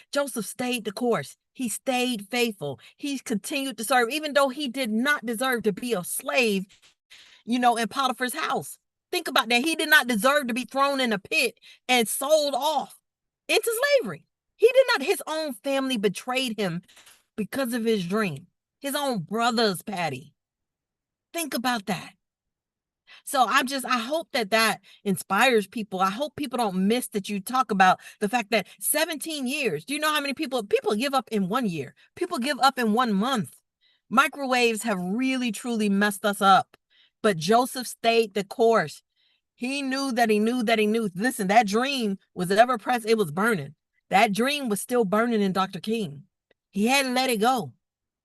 stayed the course. He stayed faithful. He continued to serve, even though he did not deserve to be a slave, you know, in Potiphar's house. Think about that. He did not deserve to be thrown in a pit and sold off into slavery. He did not. His own family betrayed him because of his dream. His own brothers, Patty. Think about that. So I hope that inspires people. I hope people don't miss that you talk about the fact that 17 years. Do you know how many people give up in 1 year? People give up in 1 month. Microwaves have really, truly messed us up. But Joseph stayed the course. He knew that he knew that he knew. Listen, that dream was ever present. It was burning. That dream was still burning in Dr. King. He hadn't let it go.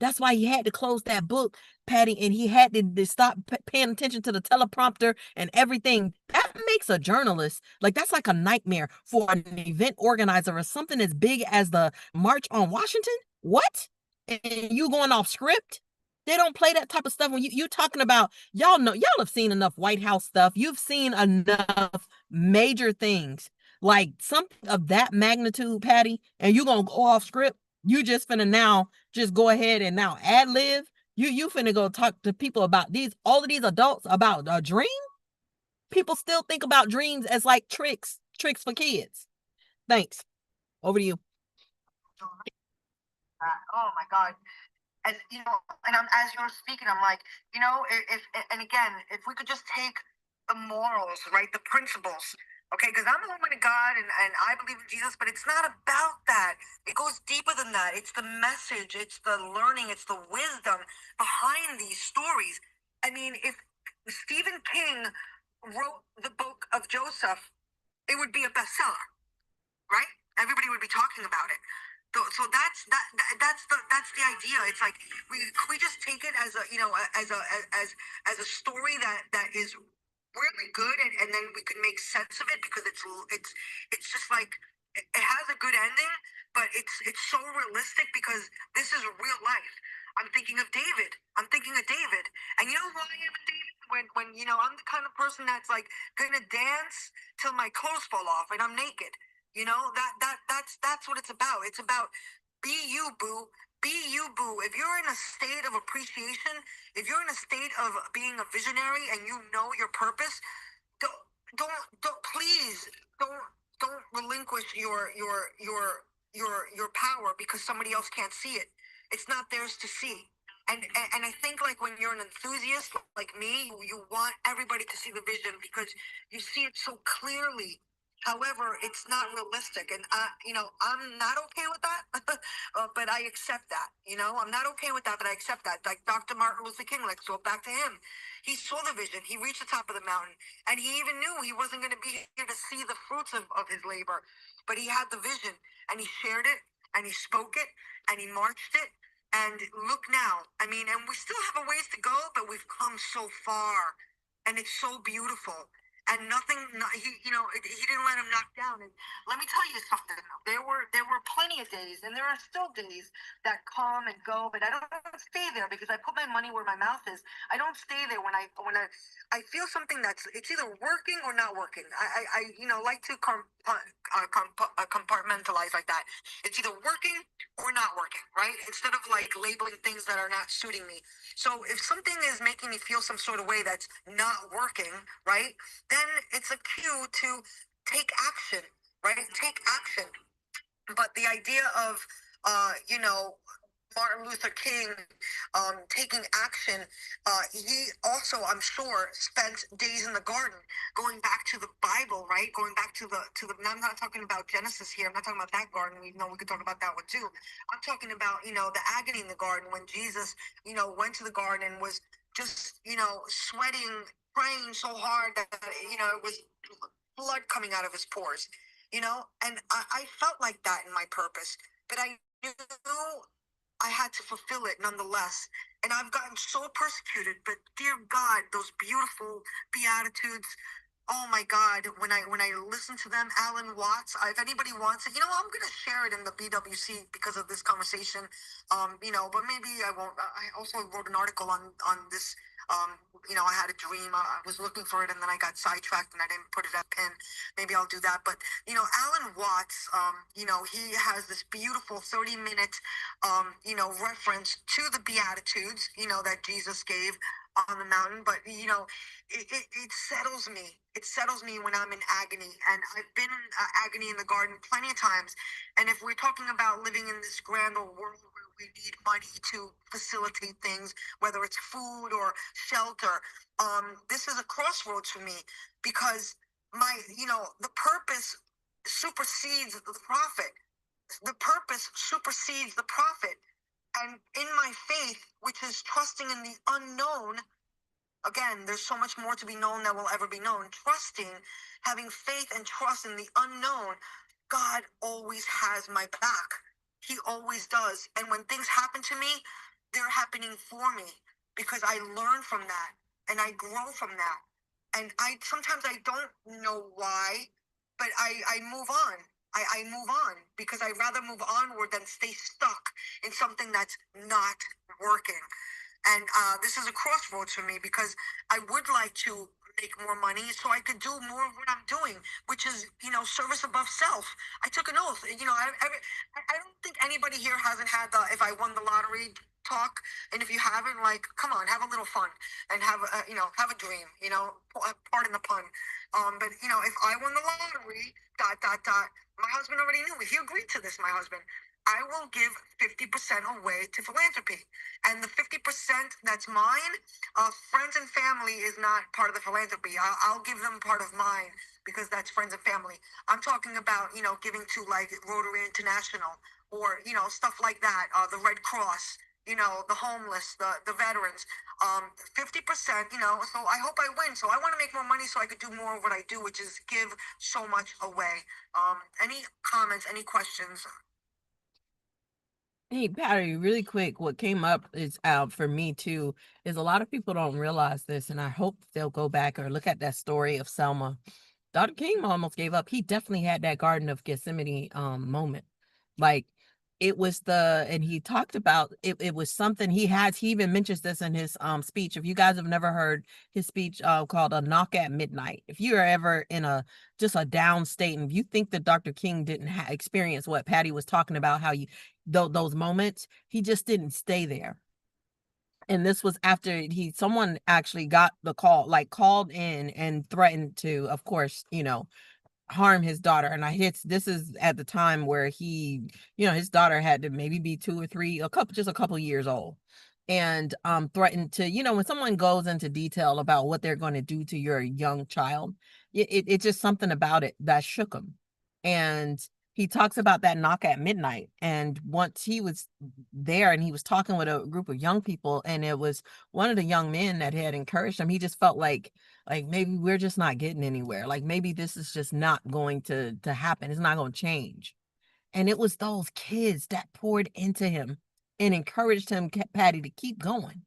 That's why he had to close that book, Patty, and he had to stop paying attention to the teleprompter and everything. That makes a journalist like that's like a nightmare for an event organizer or something as big as the March on Washington. What? And you going off script? They don't play that type of stuff when you talking about y'all know y'all have seen enough White House stuff. You've seen enough major things like something of that magnitude, Patty, and you gonna go off script. You just finna now just go ahead and now ad lib. You finna go talk to people about these all of these adults about a dream. People still think about dreams as like tricks for kids. Thanks. Over to you. Oh my God. And and as you were speaking, I'm like, if and again, if we could just take the morals, right, the principles, okay, because I'm a woman of God and I believe in Jesus, but it's not about that. It goes deeper than that. It's the message, it's the learning, it's the wisdom behind these stories. I mean, if Stephen King wrote the book of Joseph, it would be a bestseller, right? Everybody would be talking about it. So that's the idea. It's like we just take it as a as a story that is really good, and then we can make sense of it because it's just like it has a good ending, but it's so realistic because this is real life. I'm thinking of David. I'm thinking of David, and you know who I am in David? When I'm the kind of person that's like gonna dance till my clothes fall off and I'm naked. That's what it's about. It's about be you, boo. Be you, boo. If you're in a state of appreciation, if you're in a state of being a visionary and you know your purpose, don't don't please don't relinquish your power because somebody else can't see it. It's not theirs to see. And I think like when you're an enthusiast like me, you want everybody to see the vision because you see it so clearly. However, it's not realistic, and I'm not okay with that. But I accept that. I'm not okay with that, but I accept that. Like Dr. Martin Luther King, let's go back to him. He saw the vision. He reached the top of the mountain, and he even knew he wasn't going to be here to see the fruits of his labor, but he had the vision, and he shared it, and he spoke it, and he marched it. And look now. I mean, and we still have a ways to go, but we've come so far, and it's so beautiful. And nothing, he didn't let him knock down. And let me tell you something. There were plenty of days, and there are still days that come and go. But I don't stay there because I put my money where my mouth is. I don't stay there when I feel something that's it's either working or not working. I like to compartmentalize like that. It's either working or not working, right? Instead of like labeling things that are not suiting me. So if something is making me feel some sort of way that's not working, right? Then it's a cue to take action, right? Take action. But the idea of, Martin Luther King taking action, he also, I'm sure, spent days in the garden, going back to the Bible, right? Going back to the. I'm not talking about Genesis here. I'm not talking about that garden. We know we could talk about that one too. I'm talking about the agony in the garden when Jesus went to the garden and was just sweating, praying so hard that it was blood coming out of his pores, and I felt like that in my purpose, but I knew I had to fulfill it nonetheless. And I've gotten so persecuted, but dear God, those beautiful beatitudes. Oh my God, when I listen to them, Alan Watts, if anybody wants it, I'm gonna share it in the BWC because of this conversation. But maybe I won't. I also wrote an article on this. I had a dream. I was looking for it and then I got sidetracked and I didn't put it at pin. Maybe I'll do that. But Alan Watts, he has this beautiful 30-minute reference to the Beatitudes, that Jesus gave on the mountain. But, it settles me. It settles me when I'm in agony. And I've been in agony in the garden plenty of times. And if we're talking about living in this grand old world where we need money to facilitate things, whether it's food or shelter, this is a crossroads for me because the purpose supersedes the profit. The purpose supersedes the profit. And in my faith, which is trusting in the unknown, again, there's so much more to be known than will ever be known. Trusting, having faith and trust in the unknown, God always has my back. He always does. And when things happen to me, they're happening for me because I learn from that and I grow from that. And I sometimes I don't know why, but I move on. I move on because I'd rather move onward than stay stuck in something that's not working. And this is a crossroads for me because I would like to make more money so I could do more of what I'm doing, which is, service above self. I took an oath. I don't think anybody here hasn't had the if I won the lottery talk. And if you haven't, like, come on, have a little fun and have a dream, pardon the pun. But, if I won the lottery, dot, dot, dot, my husband already knew. He agreed to this, my husband. I will give 50% away to philanthropy. And the 50% that's mine, friends and family is not part of the philanthropy. I'll give them part of mine because that's friends and family. I'm talking about, giving to like Rotary International or, stuff like that, the Red Cross, the homeless, the veterans. 50%, so I hope I win. So I want to make more money so I could do more of what I do, which is give so much away. Any comments, any questions? Hey, Patty, really quick, what came up is for me too, is a lot of people don't realize this, and I hope they'll go back or look at that story of Selma. Dr. King almost gave up. He definitely had that Garden of Gethsemane moment. Like it was and he talked about it was something he even mentions this in his speech. If you guys have never heard his speech called A Knock at Midnight, if you're ever in a just a down state and you think that Dr. King didn't experience what Patty was talking about, how you those moments, he just didn't stay there. And this was after someone actually got the call, like called in and threatened to, of course, harm his daughter. And this is at the time where his daughter had to maybe be 2 or 3, just a couple years old. And threatened to, when someone goes into detail about what they're going to do to your young child, it's just something about it that shook him. And he talks about that knock at midnight. And once he was there and he was talking with a group of young people, and it was one of the young men that had encouraged him, he just felt like maybe we're just not getting anywhere. Like maybe this is just not going to happen. It's not going to change. And it was those kids that poured into him and encouraged him, Patty, to keep going.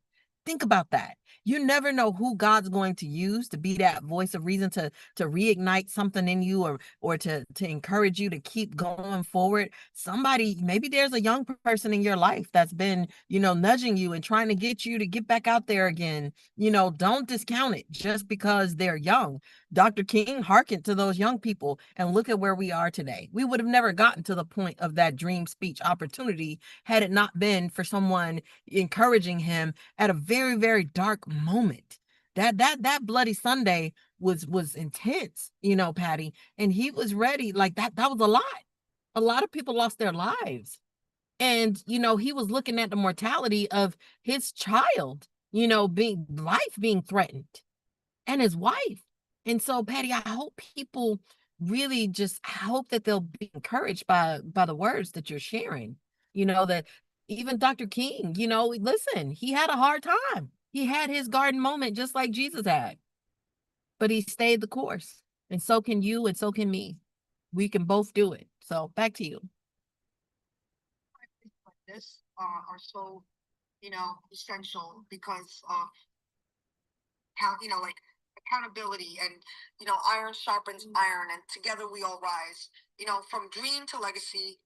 Think about that. You never know who God's going to use to be that voice of reason to reignite something in you, or to encourage you to keep going forward. Somebody, maybe there's a young person in your life that's been, nudging you and trying to get you to get back out there again. Don't discount it just because they're young. Dr. King hearkened to those young people, and look at where we are today. We would have never gotten to the point of that dream speech opportunity had it not been for someone encouraging him at a very, very dark moment. That bloody Sunday was intense, Patty, and he was ready. Like that was a lot. A lot of people lost their lives. And he was looking at the mortality of his child, being threatened, and his wife. And so, Patty, I hope people really just I hope that they'll be encouraged by the words that you're sharing. That even Dr. King, listen, he had a hard time. He had his garden moment just like Jesus had, but he stayed the course. And so can you, and so can me. We can both do it. So back to you. Like this are so, essential because like accountability and iron sharpens iron, and together we all rise. From dream to legacy,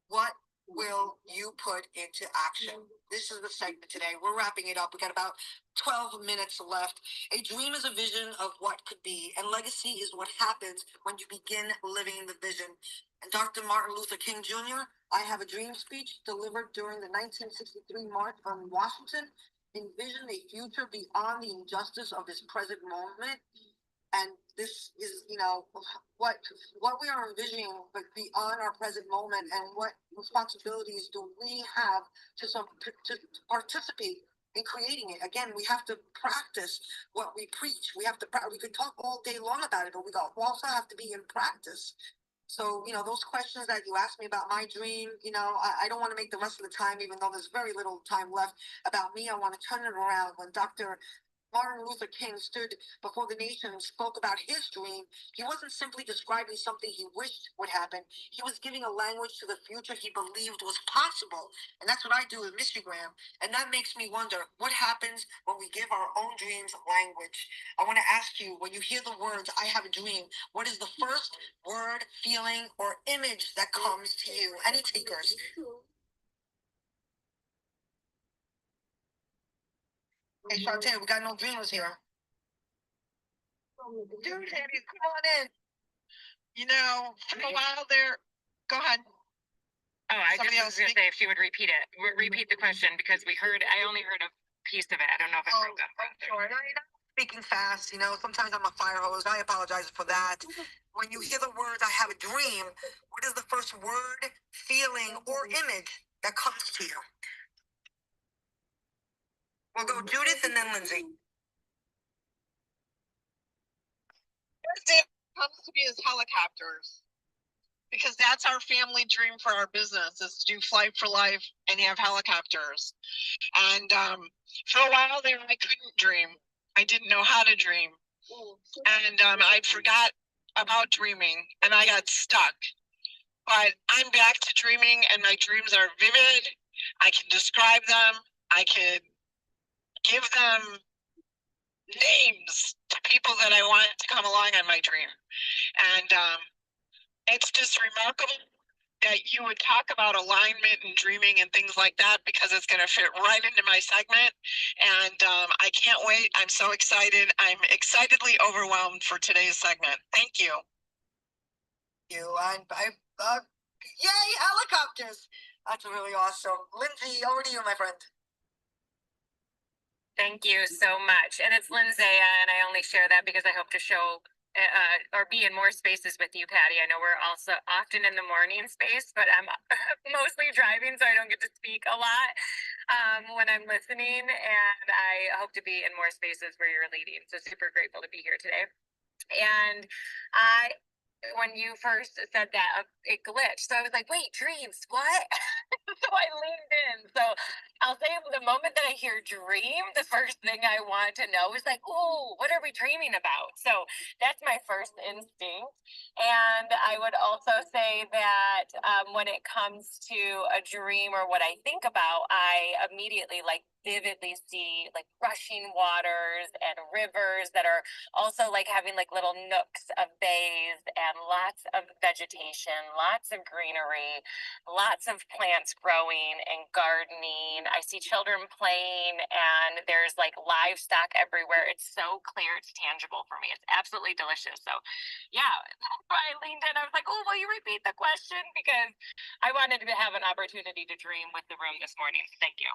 what will you put into action? This is the segment today. We're wrapping it up. We got about 12 minutes left. A dream is a vision of what could be, and legacy is what happens when you begin living the vision. And Dr. Martin Luther King Jr., I Have a Dream speech delivered during the 1963 March on Washington envision a future beyond the injustice of this present moment. And this is, what we are envisioning, but beyond our present moment, and what responsibilities do we have to participate in creating it. Again, we have to practice what we preach. We could talk all day long about it, but we also have to be in practice. So, those questions that you asked me about my dream, I don't want to make the rest of the time, even though there's very little time left, about me. I want to turn it around. When Dr. Martin Luther King stood before the nation and spoke about his dream, he wasn't simply describing something he wished would happen. He was giving a language to the future he believed was possible. And that's what I do with Michigram. And that makes me wonder what happens when we give our own dreams language. I want to ask you, when you hear the words, I have a dream, what is the first word, feeling, or image that comes to you? Any takers? Hey, Shawnte, we got no dreamers here. Dude, Andy, come on in. You know, for a while there, go ahead. Oh, I just was going to say if she would repeat it, repeat the question because I only heard a piece of it. I don't know if it broke up. Sure. I'm speaking fast, you know, sometimes I'm a fire hose. I apologize for that. When you hear the words, I have a dream, what is the first word, feeling, or image that comes to you? We'll go Judith and then Lindsay. First thing that comes to me is helicopters, because that's our family dream for our business is to do Flight for Life and have helicopters. And for a while there, I couldn't dream. I didn't know how to dream, and I forgot about dreaming, and I got stuck. But I'm back to dreaming, and my dreams are vivid. I can describe them. I can give them names to people that I want to come along on my dream. And it's just remarkable that you would talk about alignment and dreaming and things like that, because it's going to fit right into my segment. And I can't wait. I'm so excited. I'm excitedly overwhelmed for today's segment. Thank you. Yay, helicopters. That's really awesome. Lindsay, over to you, my friend. Thank you so much. And it's Lindsay, and I only share that because I hope to show or be in more spaces with you, Patty. I know we're also often in the morning space, but I'm mostly driving, so I don't get to speak a lot when I'm listening. And I hope to be in more spaces where you're leading. So super grateful to be here today. And when you first said that, it glitched. So I was like, wait, dreams, what? So I leaned in. So I'll say the moment that I hear dream, the first thing I want to know is like, oh, what are we dreaming about? So that's my first instinct. And I would also say that when it comes to a dream or what I think about, I immediately vividly see rushing waters and rivers that are also having little nooks of bays and lots of vegetation, lots of greenery, lots of plants growing and gardening. I see children playing, and there's livestock everywhere. It's so clear, it's tangible for me. It's absolutely delicious. So yeah, that's why I leaned in. I was like, oh, will you repeat the question? Because I wanted to have an opportunity to dream with the room this morning. Thank you.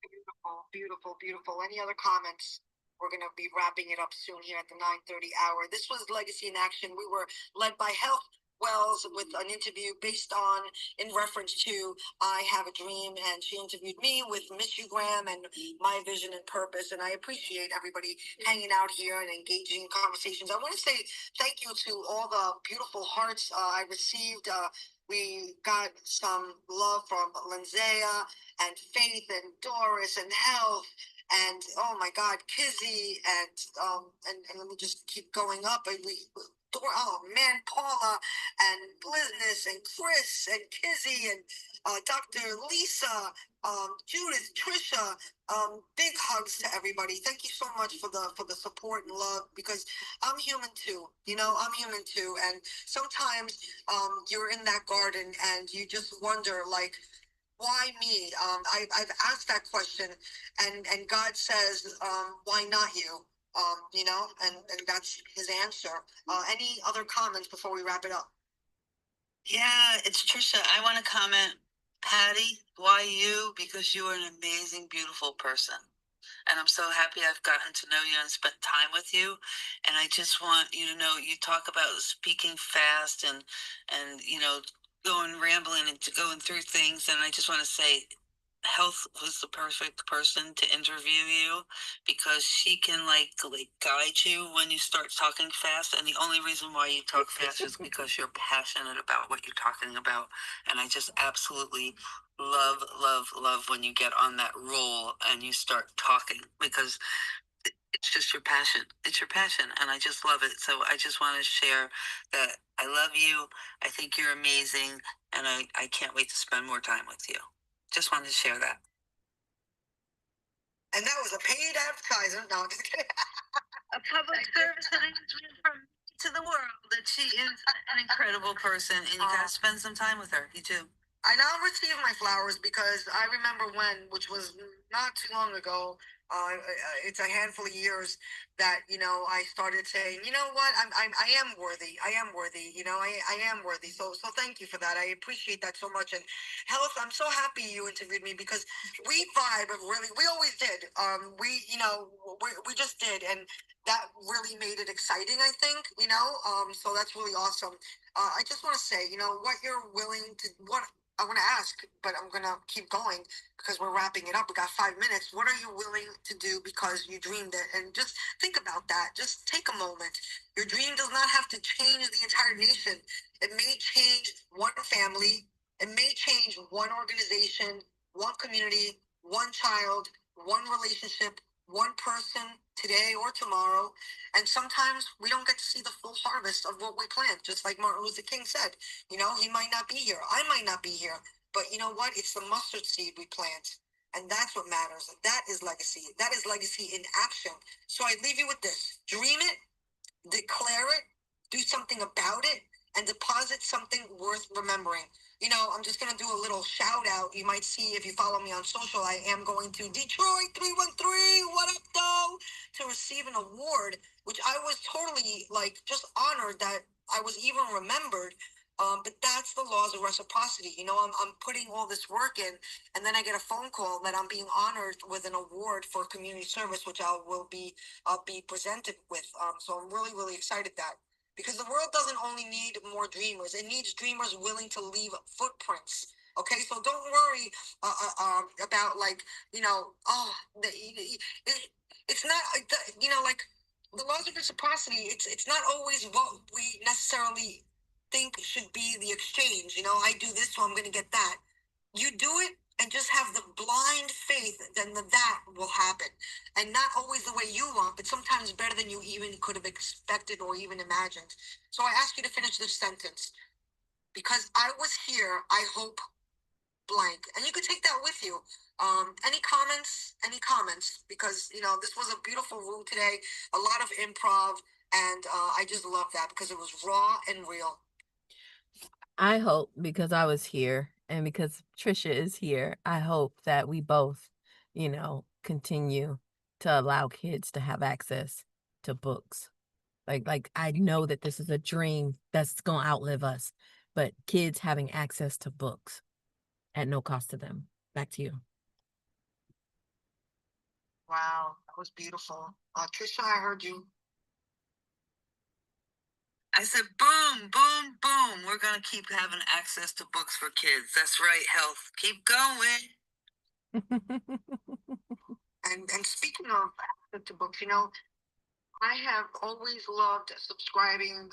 Beautiful, beautiful, beautiful. Any other comments? We're going to be wrapping it up soon here at the 9:30 hour. This was Legacy in Action. We were led by Health Wells with an interview based on, in reference to I Have a Dream, and she interviewed me with Miss U Graham and my vision and purpose. And I appreciate everybody hanging out here and engaging in conversations. I want to say thank you to all the beautiful hearts I received. We got some love from Lindsaya and Faith and Doris and Health and oh my God, Kizzy and let me just keep going up. And oh man, Paula and Blizness and Chris and Kizzy and Dr. Lisa, Judith, Trisha. Big hugs to everybody. Thank you so much for the support and love, because I'm human too. You know, I'm human too, and sometimes you're in that garden and you just wonder why me? I've asked that question, and God says, why not you? You know, and that's his answer. Any other comments before we wrap it up? Yeah, it's Trisha. I want to comment. Patty, why you? Because you are an amazing, beautiful person. And I'm so happy I've gotten to know you and spent time with you. And I just want you to know, you talk about speaking fast and going rambling and going through things. And I just want to say Health was the perfect person to interview you because she can like guide you when you start talking fast. And the only reason why you talk fast is because you're passionate about what you're talking about. And I just absolutely love, love, love when you get on that roll and you start talking because it's just your passion. It's your passion, and I just love it. So I just want to share that I love you. I think you're amazing, and I can't wait to spend more time with you. Just wanted to share that. And that was a paid advertisement. No, I'm just kidding. A public service announcement from me to the world that she is an incredible person, and you gotta spend some time with her. You too. I now receive my flowers because I remember when, which was not too long ago, it's a handful of years that I started saying, you know what, I am worthy. I am worthy. I am worthy. So thank you for that. I appreciate that so much. And Health, I'm so happy you interviewed me because we vibe really. We always did. We just did, and that really made it exciting. I think. So that's really awesome. I just want to say, what you're willing to what I want to ask, but I'm going to keep going because we're wrapping it up. We got 5 minutes. What are you willing to do because you dreamed it? And just think about that. Just take a moment. Your dream does not have to change the entire nation. It may change one family. It may change one organization, one community, one child, one relationship, one person today or tomorrow. And sometimes we don't get to see the full harvest of what we plant, just like Martin Luther King said. He might not be here. I might not be here. But you know what? It's the mustard seed we plant. And that's what matters. That is legacy. That is legacy in action. So I leave you with this. Dream it, declare it, do something about it, and deposit something worth remembering. I'm just going to do a little shout out. You might see if you follow me on social, I am going to Detroit 313. What up, though? To receive an award, which I was totally just honored that I was even remembered. But that's the laws of reciprocity. I'm putting all this work in, and then I get a phone call that I'm being honored with an award for community service, which I'll be presented with. So I'm really, really excited that because the world doesn't only need more dreamers; it needs dreamers willing to leave footprints. Okay, so don't worry about it's not the laws of reciprocity. It's not always what we necessarily think should be the exchange. I do this, so I'm going to get that. You do it and just have the blind faith, then that will happen. And not always the way you want, but sometimes better than you even could have expected or even imagined. So I ask you to finish this sentence. Because I was here, I hope blank. And you could take that with you. Any comments? Any comments? Because, this was a beautiful room today, a lot of improv, and I just love that because it was raw and real. I hope because I was here and because Trisha is here, I hope that we both, continue to allow kids to have access to books. Like I know that this is a dream that's going to outlive us, but kids having access to books at no cost to them. Back to you. Wow, that was beautiful. Trisha, I heard you. I said, boom, boom, boom. We're going to keep having access to books for kids. That's right, Health. Keep going. And speaking of access to books, I have always loved subscribing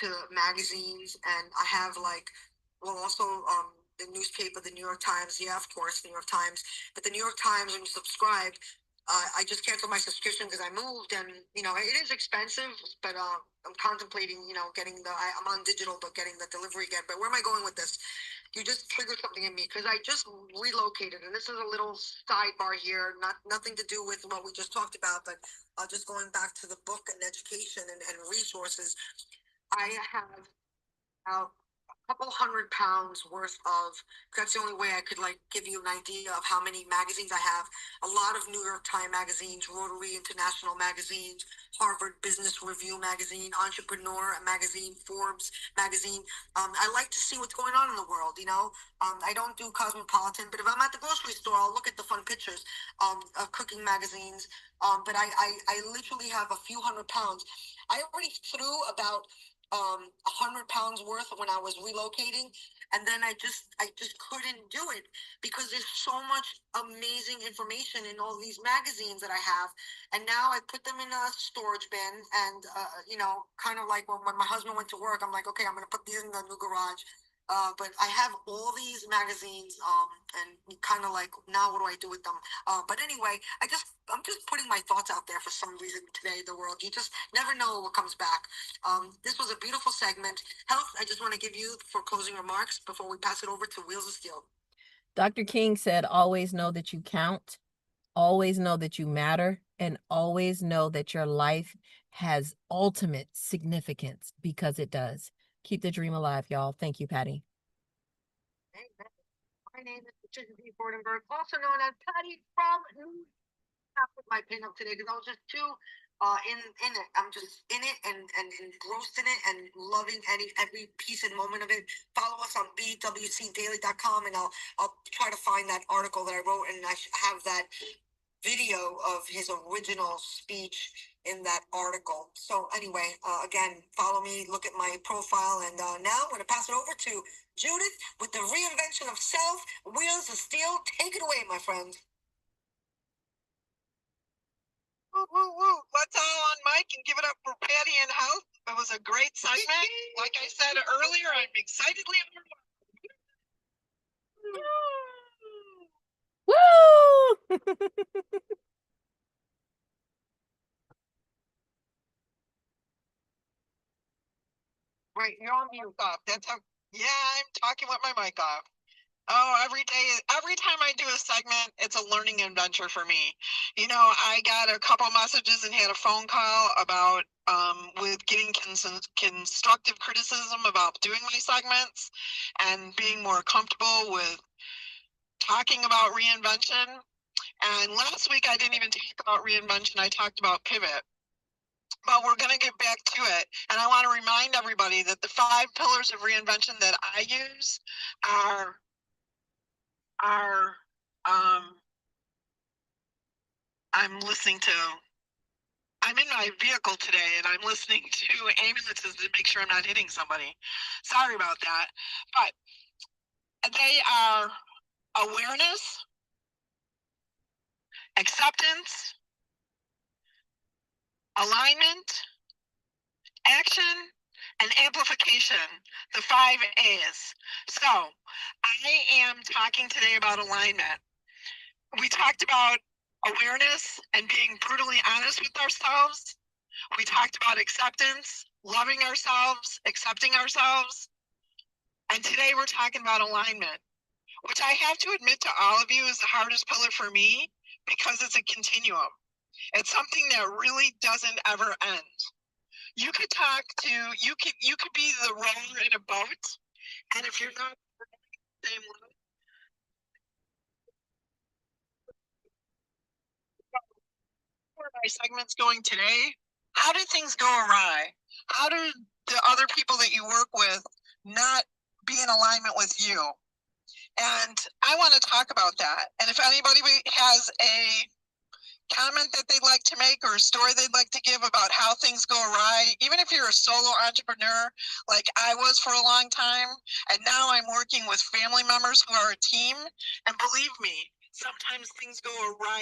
to magazines, and I have also the newspaper, the New York Times. Yeah, of course, New York Times. But the New York Times, when you subscribe, I just canceled my subscription because I moved, and it is expensive. But I'm contemplating, getting I'm on digital, but getting the delivery again. But where am I going with this? You just triggered something in me because I just relocated, and this is a little sidebar here, nothing to do with what we just talked about, but just going back to the book and education and resources. I have about a couple £100 worth of. That's the only way I could give you an idea of how many magazines I have. A lot of New York Times magazines, Rotary International magazines, Harvard Business Review magazine, Entrepreneur magazine, Forbes magazine. I like to see what's going on in the world. I don't do Cosmopolitan, but if I'm at the grocery store, I'll look at the fun pictures of cooking magazines. But I literally have a few £100. I already threw about 100 pounds worth when I was relocating. And then I just couldn't do it because there's so much amazing information in all these magazines that I have. And now I put them in a storage bin, and kind of like when my husband went to work, I'm like, okay, I'm gonna put these in the new garage. But I have all these magazines, and kind of like, now what do I do with them? But anyway, I'm just putting my thoughts out there for some reason today in the world. You just never know what comes back. This was a beautiful segment. Health, I just want to give you for closing remarks before we pass it over to Wheels of Steel. Dr. King said, always know that you count, always know that you matter, and always know that your life has ultimate significance, because it does. Keep the dream alive, y'all. Thank you, Patty. Amen. My name is Patricia B. Fordenberg, also known as Patty from New. I put my pin up today because I was just too in it. I'm just in it and engrossed in it and loving every piece and moment of it. Follow us on bwcdaily.com, and I'll try to find that article that I wrote, and I have that video of his original speech in that article. So anyway, again, follow me, look at my profile, and now I'm going to pass it over to Judith with the reinvention of self. Wheels of Steel, take it away, my friend. Woo, woo, woo. Let's all on mic and give it up for Patty and Health. It was a great segment. Like I said earlier, I'm excitedly Woo! Right, you're on mute. Off. That's how. Yeah, I'm talking with my mic off. Oh, every time I do a segment, it's a learning adventure for me. You know, I got a couple messages and had a phone call about with getting constructive criticism about doing my segments and being more comfortable with talking about reinvention. And last week I didn't even talk about reinvention. I talked about pivot. But we're going to get back to it. And I want to remind everybody that the 5 pillars of reinvention that I use are I'm in my vehicle today and I'm listening to ambulances to make sure I'm not hitting somebody. Sorry about that. But they are awareness, acceptance, alignment, action, and amplification, the 5 A's. So I am talking today about alignment. We talked about awareness and being brutally honest with ourselves. We talked about acceptance, loving ourselves, accepting ourselves. And today we're talking about alignment, which I have to admit to all of you is the hardest pillar for me because it's a continuum. It's something that really doesn't ever end. You could be the rower in a boat, and if you're not the same level, my segment's going today. How did things go awry? How do the other people that you work with not be in alignment with you? And I want to talk about that. And if anybody has a comment that they'd like to make or a story they'd like to give about how things go awry, even if you're a solo entrepreneur like I was for a long time, and now I'm working with family members who are a team, and believe me, sometimes things go awry